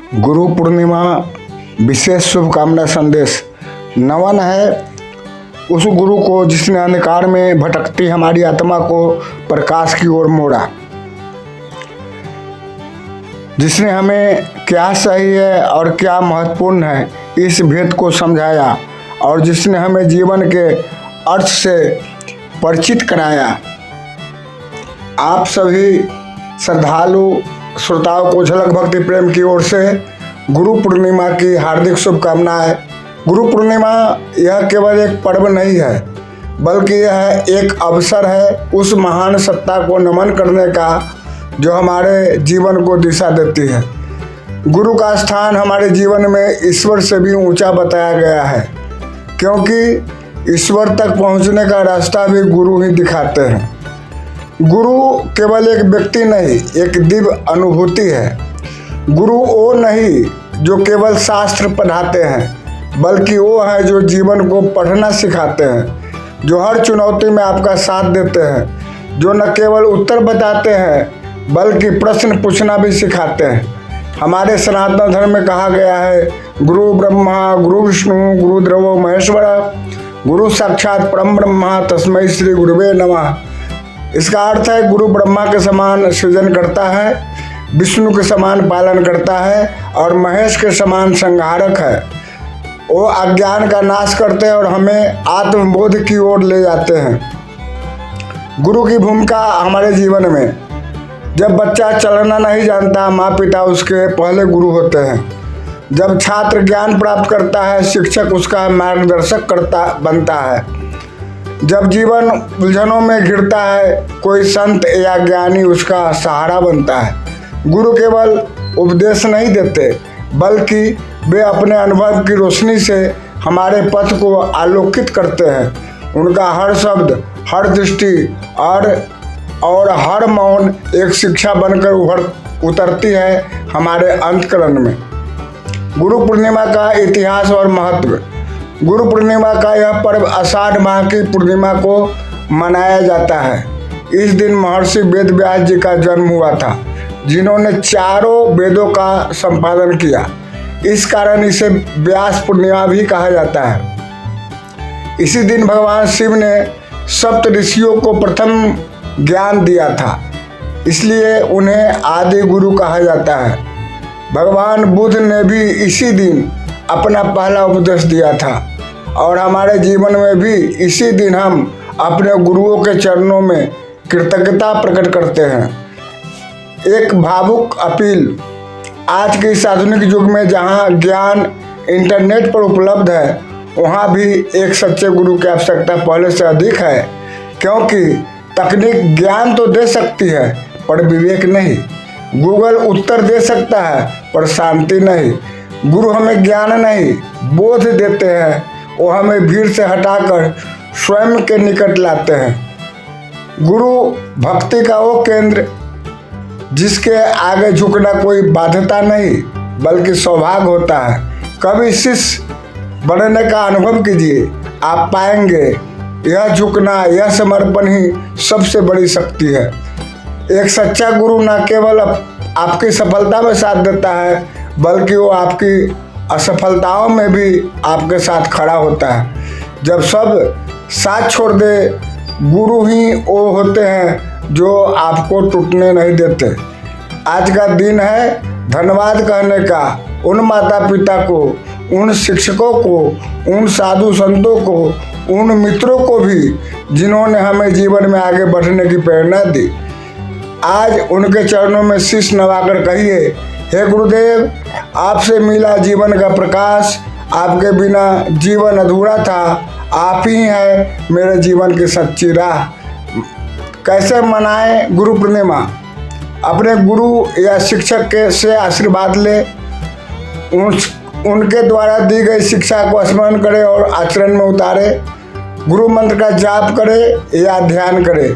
गुरु पूर्णिमा विशेष शुभकामना संदेश। नमन है उस गुरु को जिसने अंधकार में भटकती हमारी आत्मा को प्रकाश की ओर मोड़ा, जिसने हमें क्या सही है और क्या महत्वपूर्ण है इस भेद को समझाया, और जिसने हमें जीवन के अर्थ से परिचित कराया। आप सभी श्रद्धालु श्रोताओं को झलक भक्ति प्रेम की ओर से गुरु पूर्णिमा की हार्दिक शुभकामनाएं। गुरु पूर्णिमा यह केवल एक पर्व नहीं है, बल्कि यह एक अवसर है उस महान सत्ता को नमन करने का जो हमारे जीवन को दिशा देती है। गुरु का स्थान हमारे जीवन में ईश्वर से भी ऊंचा बताया गया है, क्योंकि ईश्वर तक पहुंचने का रास्ता भी गुरु ही दिखाते हैं। गुरु केवल एक व्यक्ति नहीं, एक दिव्य अनुभूति है। गुरु वो नहीं जो केवल शास्त्र पढ़ाते हैं, बल्कि वो है जो जीवन को पढ़ना सिखाते हैं, जो हर चुनौती में आपका साथ देते हैं, जो न केवल उत्तर बताते हैं बल्कि प्रश्न पूछना भी सिखाते हैं। हमारे सनातन धर्म में कहा गया है, गुरु ब्रह्मा गुरु विष्णु गुरु देवो महेश्वर, गुरु साक्षात परम ब्रह्मा तस्मै श्री गुरुवे नमः। इसका अर्थ है गुरु ब्रह्मा के समान सृजन करता है, विष्णु के समान पालन करता है और महेश के समान संहारक है। वो अज्ञान का नाश करते हैं और हमें आत्मबोध की ओर ले जाते हैं। गुरु की भूमिका हमारे जीवन में, जब बच्चा चलना नहीं जानता, माँ पिता उसके पहले गुरु होते हैं। जब छात्र ज्ञान प्राप्त करता है, शिक्षक उसका मार्गदर्शक बनता है। जब जीवन उलझनों में घिरता है, कोई संत या ज्ञानी उसका सहारा बनता है। गुरु केवल उपदेश नहीं देते, बल्कि वे अपने अनुभव की रोशनी से हमारे पथ को आलोकित करते हैं। उनका हर शब्द, हर दृष्टि और हर मौन एक शिक्षा बनकर उतरती है हमारे अंतःकरण में। गुरु पूर्णिमा का इतिहास और महत्व। गुरु पूर्णिमा का यह पर्व आषाढ़ माह की पूर्णिमा को मनाया जाता है। इस दिन महर्षि वेद व्यास जी का जन्म हुआ था, जिन्होंने चारों वेदों का संपादन किया। इस कारण इसे व्यास पूर्णिमा भी कहा जाता है। इसी दिन भगवान शिव ने सप्त ऋषियों को प्रथम ज्ञान दिया था, इसलिए उन्हें आदि गुरु कहा जाता है। भगवान बुद्ध ने भी इसी दिन अपना पहला उपदेश दिया था, और हमारे जीवन में भी इसी दिन हम अपने गुरुओं के चरणों में कृतज्ञता प्रकट करते हैं। एक भावुक अपील। आज के इस आधुनिक युग में जहां ज्ञान इंटरनेट पर उपलब्ध है, वहां भी एक सच्चे गुरु की आवश्यकता पहले से अधिक है, क्योंकि तकनीक ज्ञान तो दे सकती है पर विवेक नहीं। गूगल उत्तर दे सकता है पर शांति नहीं। गुरु हमें ज्ञान नहीं, बोध देते हैं। वो हमें भीड़ से हटाकर स्वयं के निकट लाते हैं। गुरु भक्ति का वो केंद्र जिसके आगे झुकना कोई बाध्यता नहीं, बल्कि सौभाग्य होता है। कभी शिष्य बनने का अनुभव कीजिए, आप पाएंगे यह झुकना, यह समर्पण ही सबसे बड़ी शक्ति है। एक सच्चा गुरु न केवल आपकी सफलता में साथ देता है, बल्कि वो आपकी असफलताओं में भी आपके साथ खड़ा होता है। जब सब साथ छोड़ दे, गुरु ही वो होते हैं जो आपको टूटने नहीं देते। आज का दिन है धन्यवाद कहने का उन माता पिता को, उन शिक्षकों को, उन साधु संतों को, उन मित्रों को भी जिन्होंने हमें जीवन में आगे बढ़ने की प्रेरणा दी। आज उनके चरणों में शीश नवाकर कहिए, हे गुरुदेव, आपसे मिला जीवन का प्रकाश, आपके बिना जीवन अधूरा था, आप ही हैं मेरे जीवन की सच्ची राह। कैसे मनाएं गुरु पूर्णिमा? अपने गुरु या शिक्षक से आशीर्वाद ले, उनके द्वारा दी गई शिक्षा को स्मरण करें और आचरण में उतारे। गुरु मंत्र का जाप करें या ध्यान करें।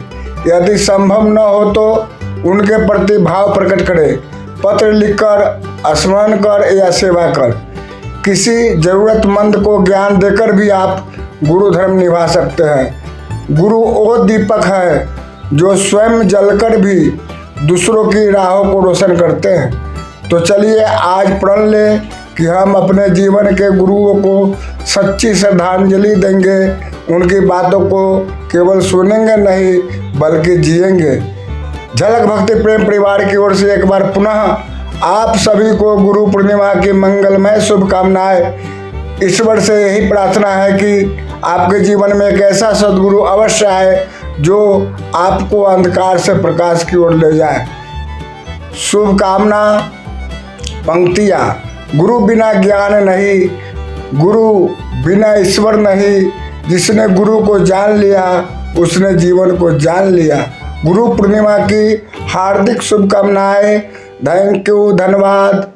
यदि संभव न हो तो उनके प्रति भाव प्रकट करें। पत्र लिखकर, स्मरण कर या सेवा कर। किसी जरूरतमंद को ज्ञान देकर भी आप गुरु धर्म निभा सकते हैं। गुरु वो दीपक है जो स्वयं जलकर भी दूसरों की राहों को रोशन करते हैं। तो चलिए आज प्रण ले कि हम अपने जीवन के गुरुओं को सच्ची श्रद्धांजलि देंगे, उनकी बातों को केवल सुनेंगे नहीं बल्कि जिएंगे। झलक भक्ति प्रेम परिवार की ओर से एक बार पुनः आप सभी को गुरु पूर्णिमा की मंगलमय शुभकामनाएं। ईश्वर से यही प्रार्थना है कि आपके जीवन में एक ऐसा सद्गुरु अवश्य आए जो आपको अंधकार से प्रकाश की ओर ले जाए। शुभकामना पंक्तियाँ। गुरु बिना ज्ञान नहीं, गुरु बिना ईश्वर नहीं, जिसने गुरु को जान लिया उसने जीवन को जान लिया। गुरु पूर्णिमा की हार्दिक शुभकामनाएं। थैंक यू, धन्यवाद।